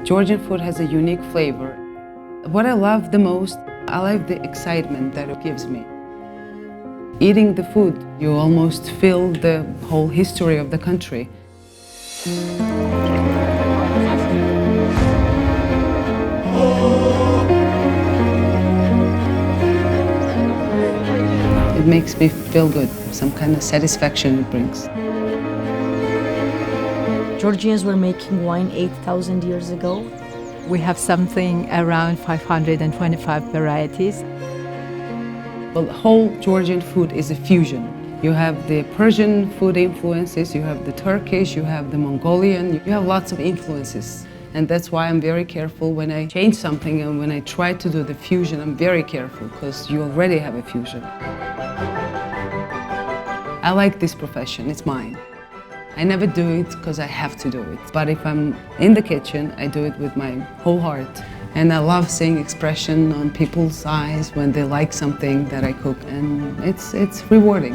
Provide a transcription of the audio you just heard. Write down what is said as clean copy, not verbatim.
Georgian food has a unique flavor. What I love the most, I like the excitement that it gives me. Eating the food, you almost feel the whole history of the country. It makes me feel good, some kind of satisfaction it brings. Georgians were making wine 8,000 years ago. We have something around 525 varieties. Well, the whole Georgian food is a fusion. You have the Persian food influences, you have the Turkish, you have the Mongolian, you have lots of influences. And that's why I'm very careful when I change something and when I try to do the fusion, I'm very careful because you already have a fusion. I like this profession, it's mine. I never do it because I have to do it. But if I'm in the kitchen, I do it with my whole heart. And I love seeing expression on people's eyes when they like something that I cook, and it's rewarding.